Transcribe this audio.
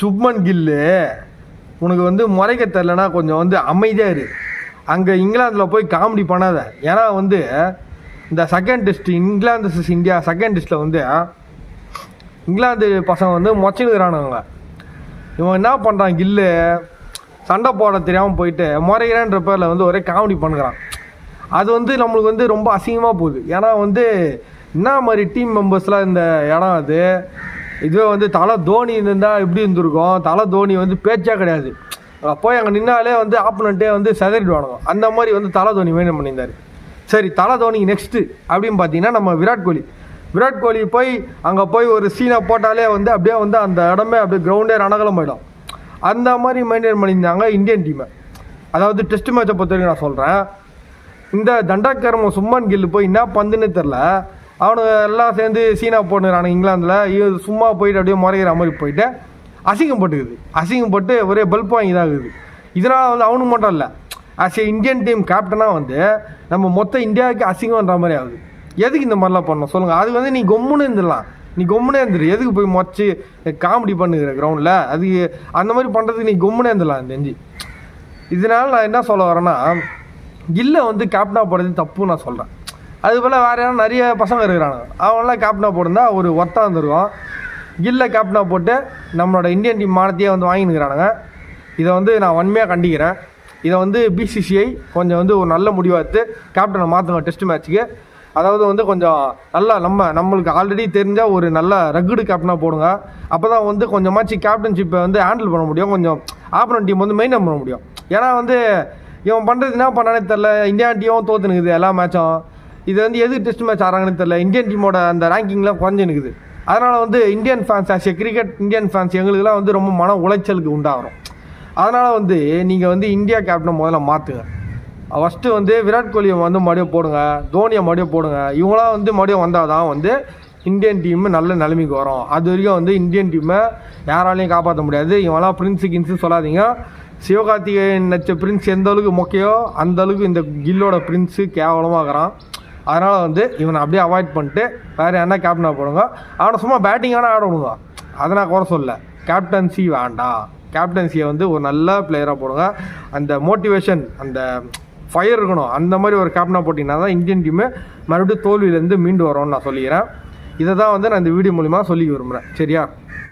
சுப்மன் கில்லு உனக்கு வந்து முறைக்க தெரிலனா கொஞ்சம் வந்து அமைதியாக இரு. அங்கே இங்கிலாந்தில் போய் காமெடி பண்ணாத. ஏன்னா வந்து இந்த second test England vs India second டெஸ்ட்டில் வந்து இங்கிலாந்து பசங்க வந்து மொச்சினுக்கிறானுங்க. இவன் என்ன பண்ணுறான், கில்லு சண்டை போட தெரியாமல் போயிட்டு முறைகிறேன்ற பேரில் வந்து ஒரே காமெடி பண்ணுறான். அது வந்து நம்மளுக்கு வந்து ரொம்ப அசிங்கமாக போகுது. ஏன்னா வந்து என்ன மாதிரி டீம் மெம்பர்ஸ்லாம் இந்த இடம் அது. இதுவே வந்து தலை தோனி இருந்தால் எப்படி இருந்திருக்கும். தலை தோனி வந்து பேச்சா கிடையாது. போய் அங்கே நின்னாலே வந்து ஆப்போனண்ட்டே வந்து செதறிடுவானுங்க. அந்த மாதிரி வந்து தலை தோனி மெயின்டைன் பண்ணியிருந்தார். சரி, தலை தோனி நெக்ஸ்ட்டு அப்படின்னு பார்த்தீங்கன்னா நம்ம விராட் கோலி போய் அங்கே போய் ஒரு சீனை போட்டாலே வந்து அப்படியே வந்து அந்த இடமே அப்படியே கிரவுண்டே ரணகலம் போயிடும். அந்த மாதிரி மெயின்டைன் பண்ணியிருந்தாங்க இந்தியன் டீமை. அதாவது டெஸ்ட் மேட்சை பொறுத்த வரைக்கும் நான் சொல்கிறேன். இந்த தண்டாக்கரம சும்மன் கில்லு போய் என்ன பந்துன்னு தெரில, அவனுங்க எல்லாம் சேர்ந்து சீனா போட்டுக்கிறானுங்க இங்கிலாந்தில். சும்மா போயிட்டு அப்படியே முறைகிற மாதிரி போயிட்டு அசிங்கப்பட்டு ஒரே பல்ப் வாங்கி தான் இருக்குது. இதனால் வந்து அவனுக்கு மட்டும் இல்லை, ஆஸ் ஏ இந்தியன் டீம் கேப்டனாக வந்து நம்ம மொத்த இந்தியாவுக்கு அசிங்கம்ன்ற மாதிரி ஆகுது. எதுக்கு இந்த மாதிரிலாம் பண்ணணும் சொல்லுங்கள். அது வந்து நீ கொம்முன்னு இருந்துரு. எதுக்கு போய் மொச்சு காமெடி பண்ணுகிற கிரவுண்டில்? அது அந்த மாதிரி பண்ணுறதுக்கு நீ கொம்முனே இருந்துடலாம் தெரிஞ்சு. இதனால் நான் என்ன சொல்ல வரேன்னா, கில்லை வந்து கேப்டனாக போடுறது தப்புன்னு நான் சொல்கிறேன். அதுபோல் வேறு யாரும் நிறைய பசங்க இருக்கிறாங்க, அவங்களாம் கேப்டனாக போட்டிருந்தா ஒரு ஒர்த்தாக இருந்திருக்கும். கில்லை கேப்டனாக போட்டு நம்மளோட இந்தியன் டீம் மானத்தையே வந்து வாங்கினுக்கிறானுங்க. இதை வந்து நான் வன்மையாக கண்டிக்கிறேன். இதை வந்து பிசிசிஐ கொஞ்சம் வந்து ஒரு நல்ல முடிவாக எடுத்து கேப்டனை மாற்றுங்க டெஸ்ட் மேட்ச்சுக்கு. அதாவது வந்து கொஞ்சம் நல்லா நம்மளுக்கு ஆல்ரெடி தெரிஞ்ச ஒரு நல்ல ரகுடு கேப்டனாக போடுங்க. அப்போ தான் வந்து கொஞ்சமாச்சு கேப்டன்ஷிப்பை வந்து ஹேண்டில் பண்ண முடியும். கொஞ்சம் ஆப்போனன்ட் டீம் வந்து மெயின்டைன் பண்ண முடியும். ஏன்னா வந்து இவன் பண்ணுறது என்ன பண்ணானே தெரில. இந்தியன் டீமும் தோற்றுனுக்குது எல்லா மேட்சும். இது வந்து எதுக்கு டெஸ்ட் மேட்ச் ஆகிறாங்கன்னு தெரில. இந்தியன் டீமோட அந்த ரேங்கிங்லாம் குறைஞ்சினுக்குது. அதனால் வந்து Indian fans as a cricket Indian fans எங்களுக்குலாம் வந்து ரொம்ப மன உளைச்சலுக்கு உண்டாகிறோம். அதனால் வந்து நீங்கள் வந்து இந்தியா கேப்டனை முதல்ல மாற்றுங்க. ஃபஸ்ட்டு வந்து விராட் கோலியை வந்து மறுபடியும் போடுங்க, தோனியை மறுபடியும் போடுங்க. இவங்களாம் வந்து மறுபடியும் வந்தால் தான் வந்து இந்தியன் டீமு நல்ல நிலைமைக்கு வரும். அது வரைக்கும் வந்து இந்தியன் டீமை யாராலையும் காப்பாற்ற முடியாது. இவங்களாம் கின்ஸு சொல்லாதீங்க. சிவகார்த்திகேயன் நச்ச பிரின்ஸ் எந்த அளவுக்கு முக்கியம் அந்த அளவுக்கு இந்த கில்லோட பிரின்ஸு கேவலமாகறான். அதனால் வந்து இவனை அப்படியே அவாய்ட் பண்ணிட்டு வேறு என்ன கேப்டனாக போடுங்க. அவனை சும்மா பேட்டிங்கான ஆடணுங்க. அதை நான் குறை சொல்ல. கேப்டன்சி வேண்டாம். கேப்டன்சியை வந்து ஒரு நல்ல பிளேயராக போடுங்க. அந்த மோட்டிவேஷன் அந்த ஃபயர் இருக்கணும். அந்த மாதிரி ஒரு கேப்டனாக போட்டிங்கன்னா தான் இந்தியன் டீமு மறுபடியும் தோல்வியிலேருந்து மீண்டு வரோன்னு நான் சொல்லிக்கிறேன். இதை தான் வந்து நான் இந்த வீடியோ மூலிமா சொல்லி விரும்புகிறேன். சரியா?